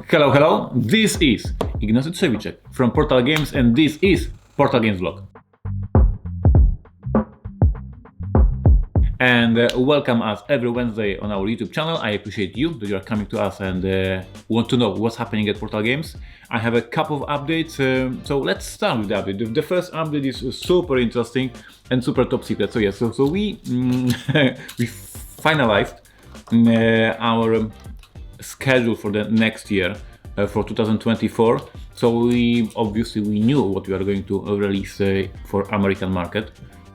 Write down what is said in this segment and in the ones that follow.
Hello, hello, this is Ignacy Trzewicek from Portal Games and this is Portal Games Vlog. And welcome us every Wednesday on our YouTube channel. I appreciate you that you are coming to us and want to know what's happening at Portal Games. I have a couple of updates, so let's start with the update. The first update is super interesting and super top secret. So yes, so we we finalized our schedule for the next year, for 2024. So we knew what we are going to release for American market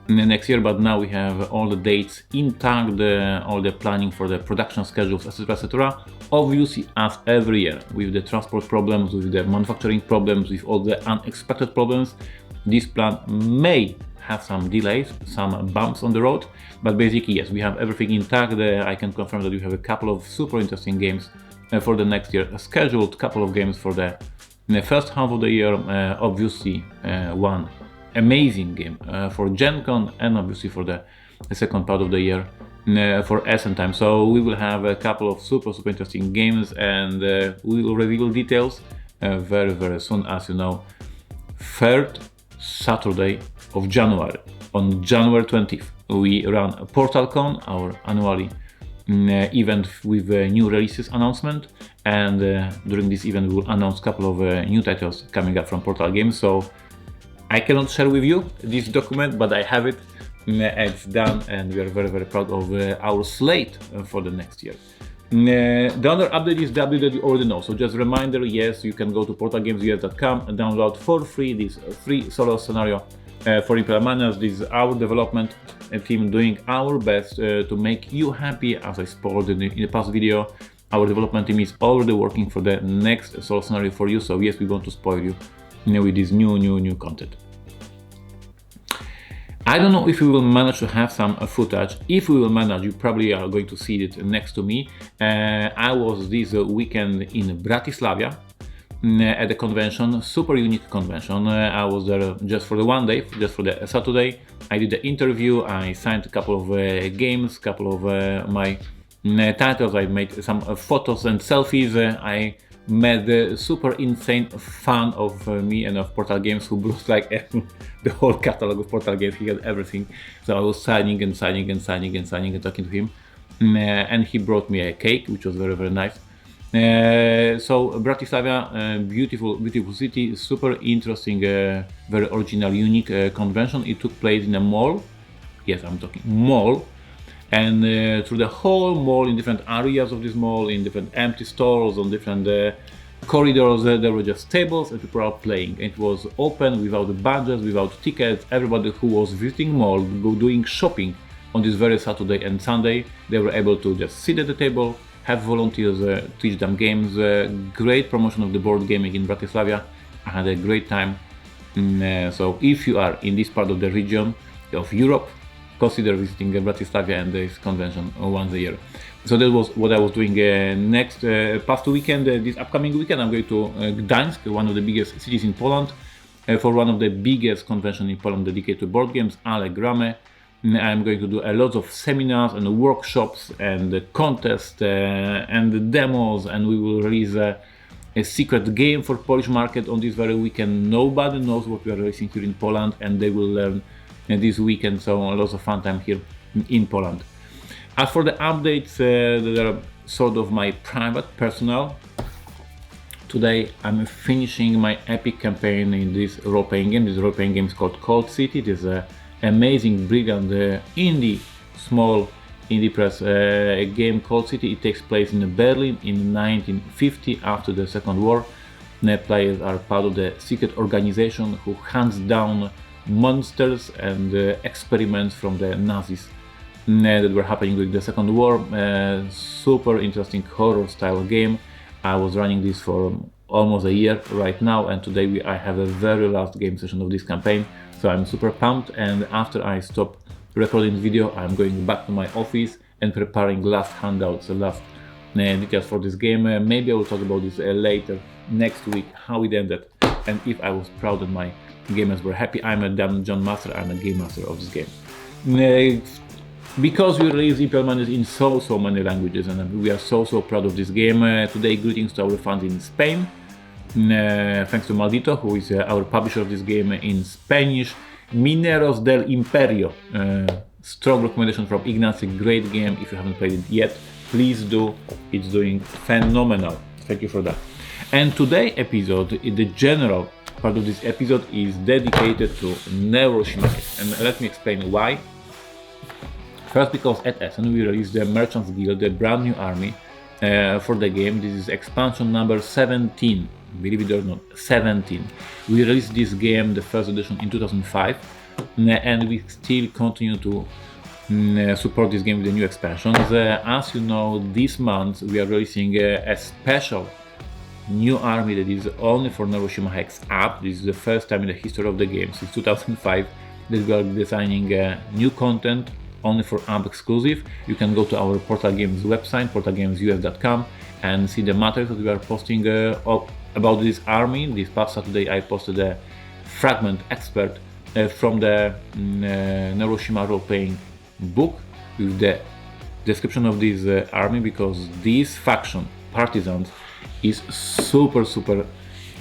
in the next year, but now we have all the dates intact, all the planning for the production schedules, etc., etc. Obviously, as every year, with the transport problems, with the manufacturing problems, with all the unexpected problems, this plan may have some delays, some bumps on the road, but basically yes, we have everything intact. I can confirm that we have a couple of super interesting games for the next year scheduled, couple of games for the first half of the year, obviously one amazing game for Gen Con, and obviously for the second part of the year for Essen Time. So we will have a couple of super interesting games, and we will reveal details very soon. As you know, 3rd Saturday of January, on January 20th, we run PortalCon, our annually event with new releases announcement, and during this event we will announce a couple of new titles coming up from Portal Games. So I cannot share with you this document, but I have it, it's done, and we are very proud of our slate for the next year. The other update is the update that you already know. So just a reminder, yes, you can go to portalgamesus.com and download for free this free solo scenario for Imperial Manners. This is our development team doing our best to make you happy. As I spoiled in the past video, our development team is already working for the next solo scenario for you. So yes, we want to spoil you with this new content. I don't know if we will manage to have some footage. If we will manage, you probably are going to see it next to me. I was this weekend in Bratislava at the convention, super unique convention. I was there just for the one day, just for the Saturday. I did the interview, I signed a couple of games, couple of my titles, I made some photos and selfies. I met the super insane fan of me and of Portal Games, who brought like the whole catalog of Portal Games. He had everything, so I was signing and talking to him, and he brought me a cake, which was very nice. So Bratislava, beautiful city, super interesting, very original, unique convention. It took place in a mall. Yes, I'm talking mall. And through the whole mall, in different areas of this mall, in different empty stores, on different corridors, there were just tables and people are playing. It was open, without badges, without tickets. Everybody who was visiting mall, doing shopping on this very Saturday and Sunday, they were able to just sit at the table, have volunteers teach them games. Great promotion of the board gaming in Bratislava. I had a great time. So if you are in this part of the region of Europe, consider visiting Bratislava and this convention once a year. So that was what I was doing next past weekend. This upcoming weekend I'm going to Gdańsk, one of the biggest cities in Poland, for one of the biggest conventions in Poland dedicated to board games, Allegramy. I'm going to do a lot of seminars and workshops and contests and demos, and we will release a secret game for Polish market on this very weekend. Nobody knows what we are releasing here in Poland, and they will learn this weekend, so lots of fun time here in Poland. As for the updates that are sort of my private, personal, today I'm finishing my epic campaign in this role-playing game. This role-playing game is called Cold City. It is an amazing, brilliant small indie press game. Cold City. It takes place in Berlin in 1950, after the Second War. The players are part of the secret organization who hunts down monsters and experiments from the Nazis that were happening during the Second War. Super interesting horror style game. I was running this for almost a year right now, and today I have a very last game session of this campaign, so I'm super pumped. And after I stop recording the video, I'm going back to my office and preparing last handouts, last details for this game. Maybe I will talk about this later next week, how it ended, and if I was proud that my gamers were happy. I'm a Dungeon Master, I'm a game master of this game. because we release implemented in so many languages, and we are so proud of this game. Today, greetings to our fans in Spain. Thanks to Maldito, who is our publisher of this game in Spanish. Mineros del Imperio, strong recommendation from Ignacy, great game. If you haven't played it yet, please do. It's doing phenomenal. Thank you for that. And today's episode, the general part of this episode is dedicated to Neuroshima Hex. And let me explain why. First, because at Essen we released the Merchants Guild, the brand new army for the game. This is expansion number 17. Believe it or not, 17. We released this game, the first edition, in 2005, and we still continue to support this game with the new expansions. As you know, this month we are releasing a special new army that is only for Neuroshima Hex app. This is the first time in the history of the game, since 2005, that we are designing new content only for app exclusive. You can go to our Portal Games website, portalgamesus.com, and see the materials that we are posting about this army. This past Saturday I posted a fragment expert from the Neuroshima role-playing book with the description of this army, because this faction, Partisans, is super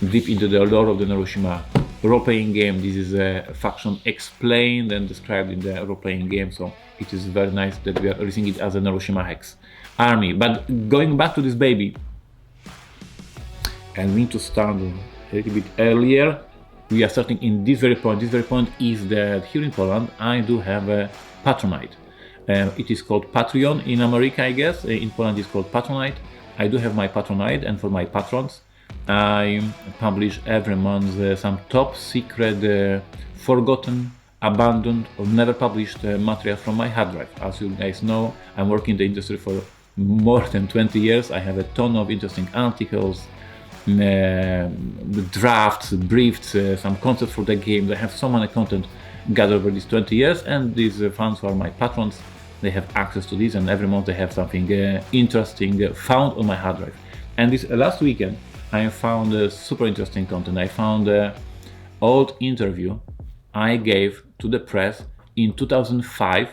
deep into the lore of the Neuroshima role-playing game. This is a faction explained and described in the role-playing game, so it is very nice that we are releasing it as a Neuroshima Hex army. But going back to this baby, and we need to start a little bit earlier. We are starting in this very point. This very point is that here in Poland I do have a Patronite. It is called Patreon in America, I guess. In Poland it's called Patronite. I do have my Patronite, and for my patrons I publish every month some top secret, forgotten, abandoned, or never published material from my hard drive. As you guys know, I'm working in the industry for more than 20 years. I have a ton of interesting articles, drafts, briefs, some concepts for the game. I have so many content gathered over these 20 years, and these fans who are my patrons, they have access to this, and every month they have something interesting found on my hard drive. And this last weekend I found super interesting content. I found an old interview I gave to the press in 2005.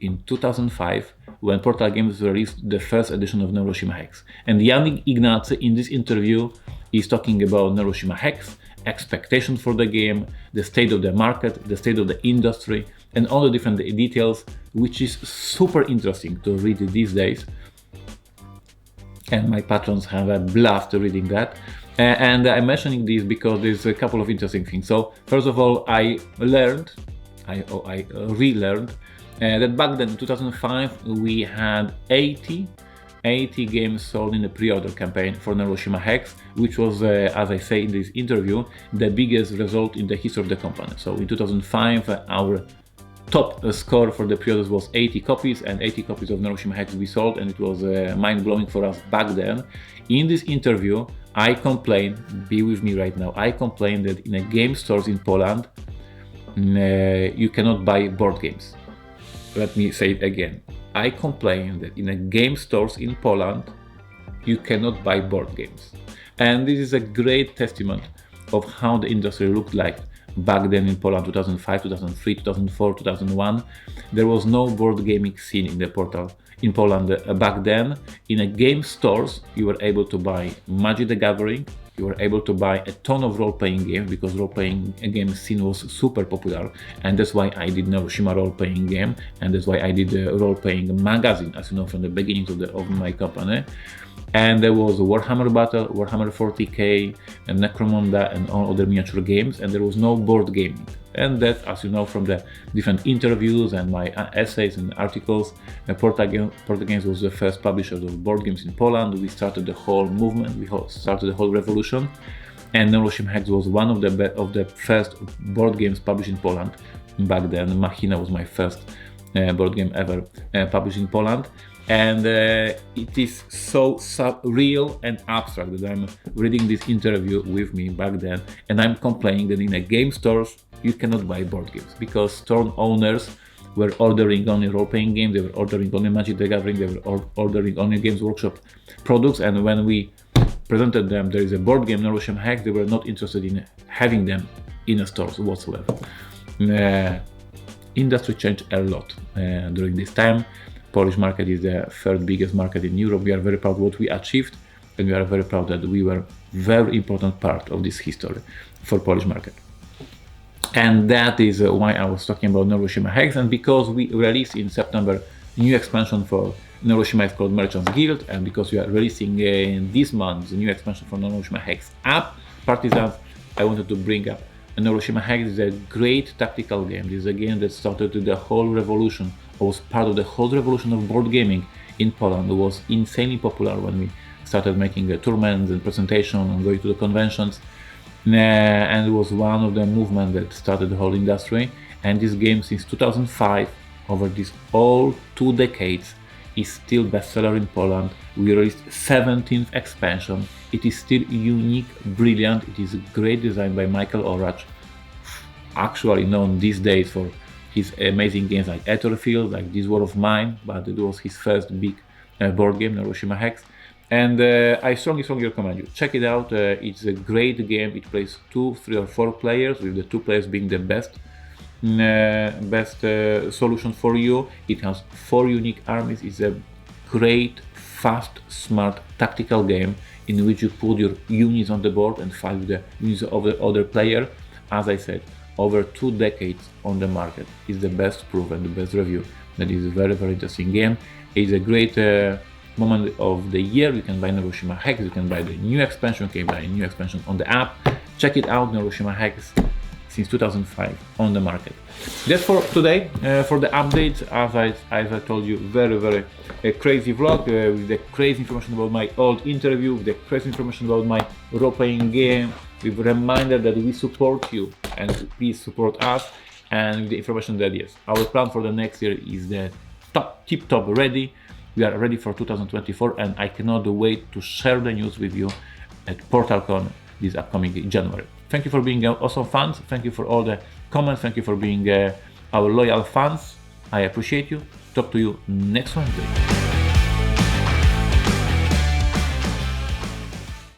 In 2005, when Portal Games released the first edition of Neuroshima Hex. And Jan Ignacy in this interview is talking about Neuroshima Hex, expectations for the game, the state of the market, the state of the industry, and all the different details, which is super interesting to read these days. And my patrons have a blast reading that. And I'm mentioning this because there's a couple of interesting things. So first of all, I relearned that back then in 2005 we had 80 games sold in the pre-order campaign for Neuroshima Hex, which was, as I say in this interview, the biggest result in the history of the company. So in 2005 our top score for the pre-orders was 80 copies, and 80 copies of Neuroshima Hex we sold, and it was mind-blowing for us back then. In this interview I complained, be with me right now, I complained that in a game stores in Poland you cannot buy board games. Let me say it again. I complain that in a game stores in Poland you cannot buy board games. And this is a great testament of how the industry looked like back then in Poland, 2005, 2003, 2004, 2001. There was no board gaming scene in Poland back then. In a game stores you were able to buy Magic the Gathering, you were able to buy a ton of role-playing games, because role-playing game scene was super popular, and that's why I did Neuroshima role-playing game, and that's why I did the role-playing magazine, as you know, from the beginning of my company. And there was Warhammer Battle, Warhammer 40k, and Necromunda, and all other miniature games, and there was no board gaming. And that, as you know from the different interviews and my essays and articles, Portal Games was the first publisher of board games in Poland. We started the whole movement, we started the whole revolution, and Neuroshima Hex was one of the first board games published in Poland back then. Machina was my first board game ever published in Poland. And it is so real and abstract that I'm reading this interview with me back then, and I'm complaining that in a game stores you cannot buy board games, because store owners were ordering only role-playing games, they were ordering only Magic the Gathering, they were ordering only Games Workshop products, and when we presented them there is a board game, Neuroshima Hex, they were not interested in having them in a stores whatsoever. industry changed a lot during this time. Polish market is the third biggest market in Europe. We are very proud of what we achieved, and we are very proud that we were very important part of this history for Polish market. And that is why I was talking about Neuroshima Hex, and because we released in September new expansion for Neuroshima Hex called Merchants Guild, and because we are releasing this month the new expansion for Neuroshima Hex app, Partisans, I wanted to bring up Neuroshima Hex. Is a great tactical game. This is a game that started the whole revolution, or was part of the whole revolution of board gaming in Poland. It was insanely popular when we started making tournaments and presentations and going to the conventions. And it was one of the movements that started the whole industry. And this game, since 2005, over these all 2 decades, is still bestseller in Poland. We released 17th expansion. It is still unique, brilliant. It is a great design by Michael Oracz, actually known these days for his amazing games like Etherfield, like This War of Mine, but it was his first big board game, Neuroshima Hex. And I strongly recommend you check it out. It's a great game. It plays 2, 3, or 4 players, with the 2 players being the best solution for you. It has 4 unique armies. It's a great, fast, smart tactical game in which you put your units on the board and fight with the units of the other player. As I said, over 2 decades on the market is the best proof and the best review that is a very, very interesting game. It's a great moment of the year. You can buy Neuroshima Hex, you can buy the new expansion, you can buy a new expansion on the app. Check it out, Neuroshima Hex, since 2005 on the market. That's for today, for the updates. As I told you, very crazy vlog with the crazy information about my old interview, with the crazy information about my role-playing game, with a reminder that we support you and please support us, and with the information that yes, our plan for the next year is the tip-top ready. We are ready for 2024, and I cannot wait to share the news with you at PortalCon this upcoming January. Thank you for being awesome fans. Thank you for all the comments. Thank you for being our loyal fans. I appreciate you. Talk to you next Wednesday.